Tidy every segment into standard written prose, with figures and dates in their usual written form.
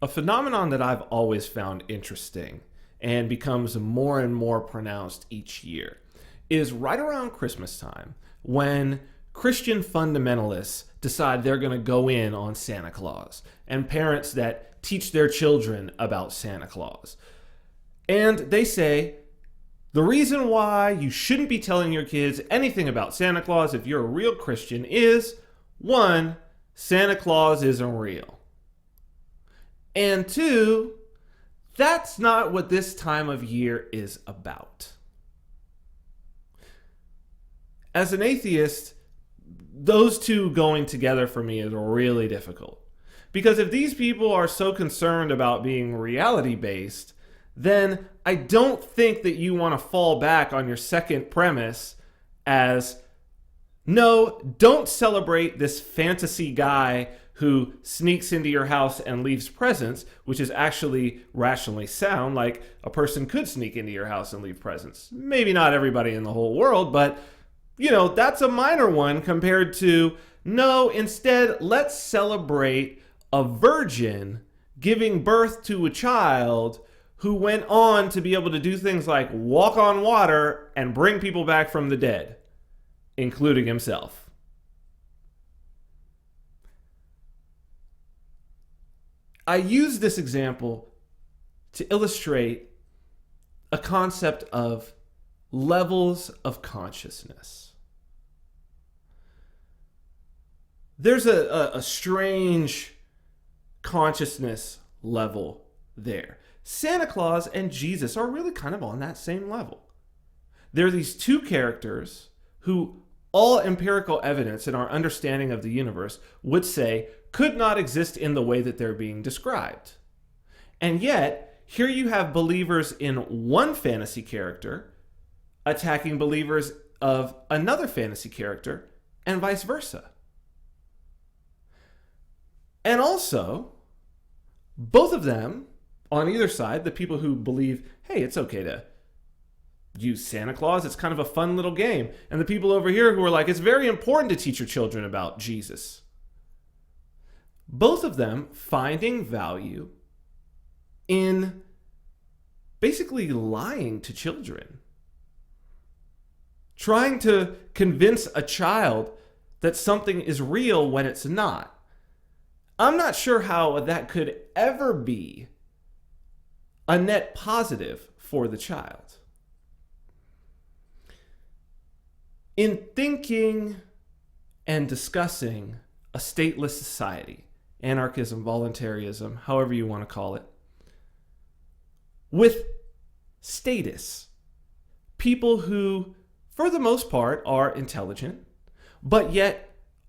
A phenomenon that I've always found interesting and becomes more and more pronounced each year is right around Christmas time when Christian fundamentalists decide they're going to go in on Santa Claus, and parents that teach their children about Santa Claus. And they say, the reason why you shouldn't be telling your kids anything about Santa Claus if you're a real Christian is, one, Santa Claus isn't real. And two, that's not what this time of year is about. As an atheist, those two going together for me is really difficult. Because if these people are so concerned about being reality-based, then I don't think that you want to fall back on your second premise as, no, don't celebrate this fantasy guy who sneaks into your house and leaves presents, which is actually rationally sound. Like, a person could sneak into your house and leave presents. Maybe not everybody in the whole world, but, that's a minor one compared to, no, instead, let's celebrate a virgin giving birth to a child who went on to be able to do things like walk on water and bring people back from the dead, including himself. I use this example to illustrate a concept of levels of consciousness. There's a strange consciousness level there. Santa Claus and Jesus are really kind of on that same level. There are these two characters who all empirical evidence in our understanding of the universe would say could not exist in the way that they're being described. And yet, here you have believers in one fantasy character attacking believers of another fantasy character, and vice versa. And also, both of them, on either side, the people who believe, hey, it's okay to use Santa Claus, it's kind of a fun little game, and the people over here who are like, it's very important to teach your children about Jesus. Both of them finding value in basically lying to children. Trying to convince a child that something is real when it's not. I'm not sure how that could ever be a net positive for the child. In thinking and discussing a stateless society, anarchism, voluntarism, however you want to call it, with status, people who, for the most part, are intelligent, but yet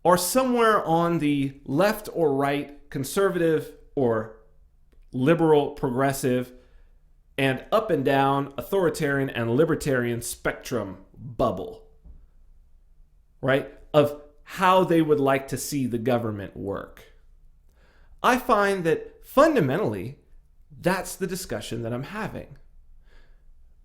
are somewhere on the left or right, conservative or liberal, progressive, and up and down, authoritarian and libertarian spectrum bubble, right, of how they would like to see the government work. I find that fundamentally, that's the discussion that I'm having.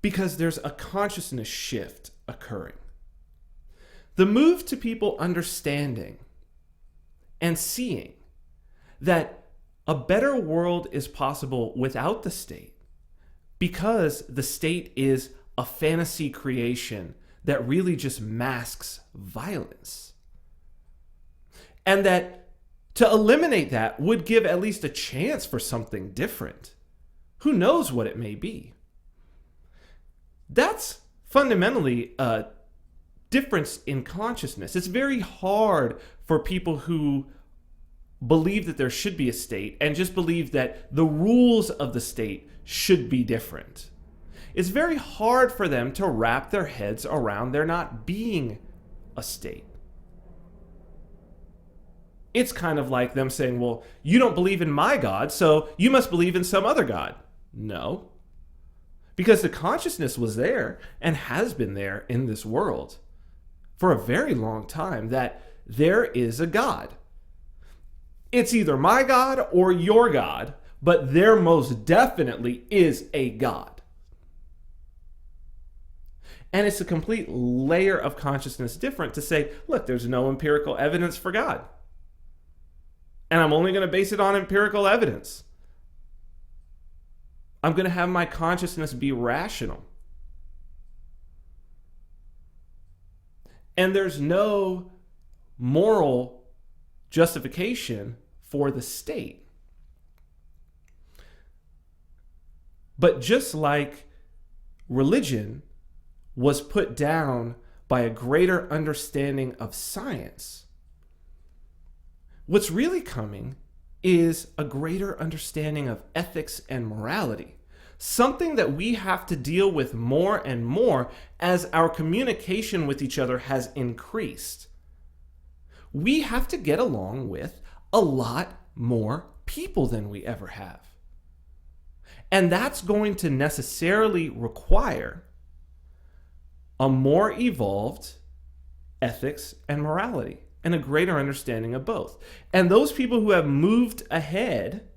Because there's a consciousness shift occurring. The move to people understanding and seeing that a better world is possible without the state, because the state is a fantasy creation that really just masks violence. And that to eliminate that would give at least a chance for something different. Who knows what it may be? That's fundamentally a difference in consciousness. It's very hard for people who believe that there should be a state and just believe that the rules of the state should be different. It's very hard for them to wrap their heads around there not being a state. It's kind of like them saying, well, you don't believe in my God, so you must believe in some other God. No. Because the consciousness was there and has been there in this world for a very long time that there is a God. It's either my God or your God, but there most definitely is a God. And it's a complete layer of consciousness different to say, look, there's no empirical evidence for God. And I'm only going to base it on empirical evidence. I'm going to have my consciousness be rational. And there's no moral justification for the state. But just like religion was put down by a greater understanding of science, what's really coming is a greater understanding of ethics and morality. Something that we have to deal with more and more as our communication with each other has increased. We have to get along with a lot more people than we ever have. And that's going to necessarily require a more evolved ethics and morality and a greater understanding of both. And those people who have moved ahead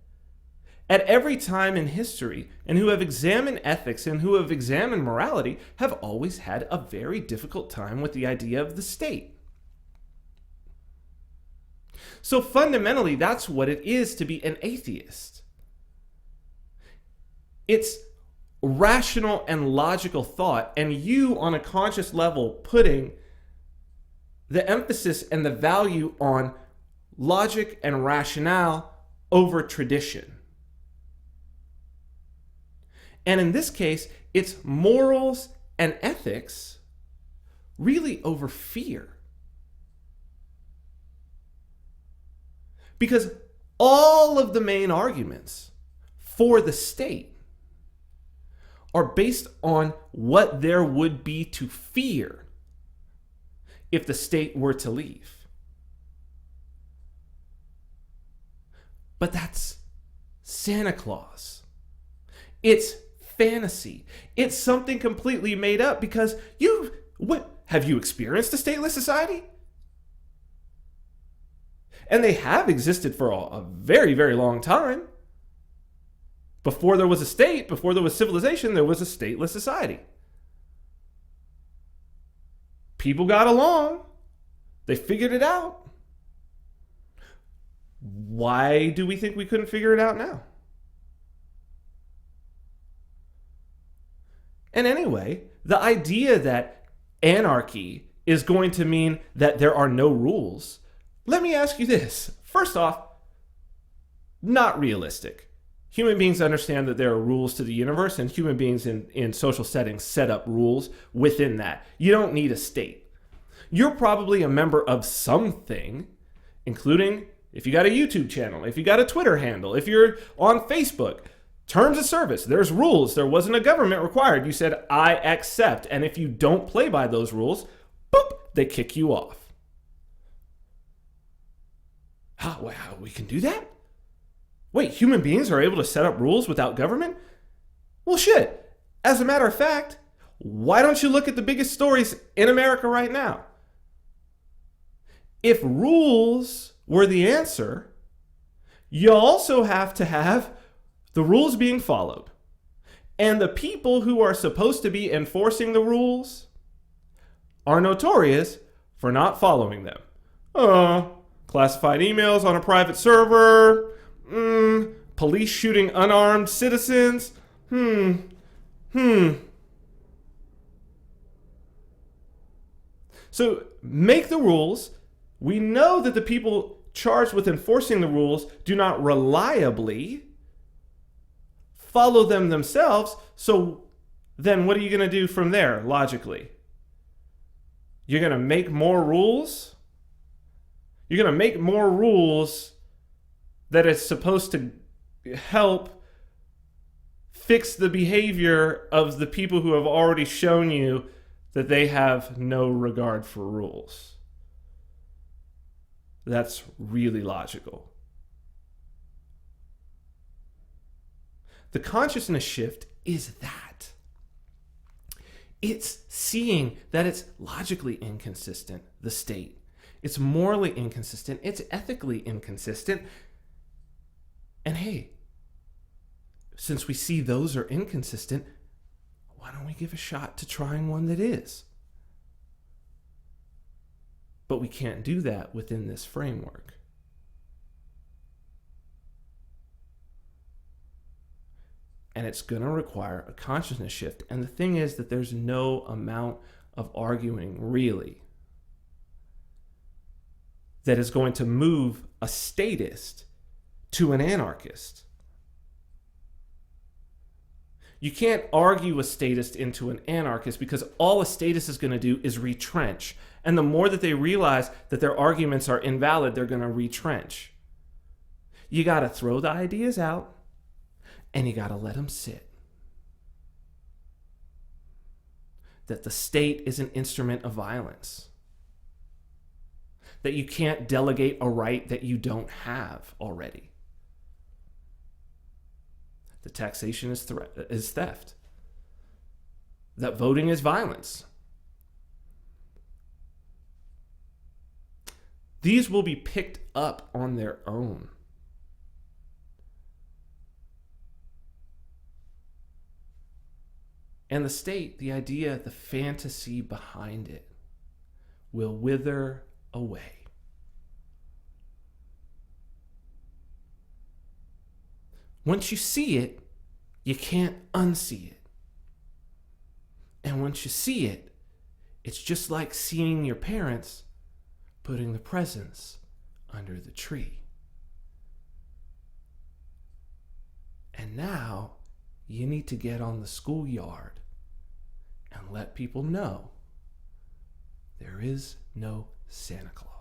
at every time in history and who have examined ethics and who have examined morality have always had a very difficult time with the idea of the state. So fundamentally, that's what it is to be an atheist. It's rational and logical thought, and you on a conscious level putting the emphasis and the value on logic and rationale over tradition. And in this case, it's morals and ethics really over fear. Because all of the main arguments for the state are based on what there would be to fear if the state were to leave. But that's Santa Claus. It's fantasy. It's something completely made up because have you experienced a stateless society? And they have existed for a very, very long time. Before there was a state, before there was civilization, there was a stateless society. People got along. They figured it out. Why do we think we couldn't figure it out now? And anyway, the idea that anarchy is going to mean that there are no rules, let me ask you this. First off, not realistic. Human beings understand that there are rules to the universe, and human beings in social settings set up rules within that. You don't need a state. You're probably a member of something, including if you got a YouTube channel, if you got a Twitter handle, if you're on Facebook. Terms of service, there's rules. There wasn't a government required. You said, I accept. And if you don't play by those rules, boop, they kick you off. Wow, we can do that? Wait, human beings are able to set up rules without government? Well, shit. As a matter of fact, why don't you look at the biggest stories in America right now? If rules were the answer, you also have to have the rules being followed. And the people who are supposed to be enforcing the rules are notorious for not following them. Classified emails on a private server. Police shooting unarmed citizens. So make the rules. We know that the people charged with enforcing the rules do not reliably follow them themselves. So then what are you going to do from there, logically? You're going to make more rules? You're going to make more rules that is supposed to help fix the behavior of the people who have already shown you that they have no regard for rules. That's really logical. The consciousness shift is that. It's seeing that it's logically inconsistent, the state. It's morally inconsistent. It's ethically inconsistent. And hey, since we see those are inconsistent, why don't we give a shot to trying one that is? But we can't do that within this framework. And it's going to require a consciousness shift. And the thing is that there's no amount of arguing, really, that is going to move a statist to an anarchist. You can't argue a statist into an anarchist, because all a statist is going to do is retrench. And the more that they realize that their arguments are invalid, they're going to retrench. You got to throw the ideas out, and you got to let them sit. That the state is an instrument of violence. That you can't delegate a right that you don't have already. That taxation is theft. That voting is violence. These will be picked up on their own. And the state, the idea, the fantasy behind it, will wither away. Once you see it, you can't unsee it. And once you see it, it's just like seeing your parents putting the presents under the tree. And now you need to get on the schoolyard and let people know there is no Santa Claus.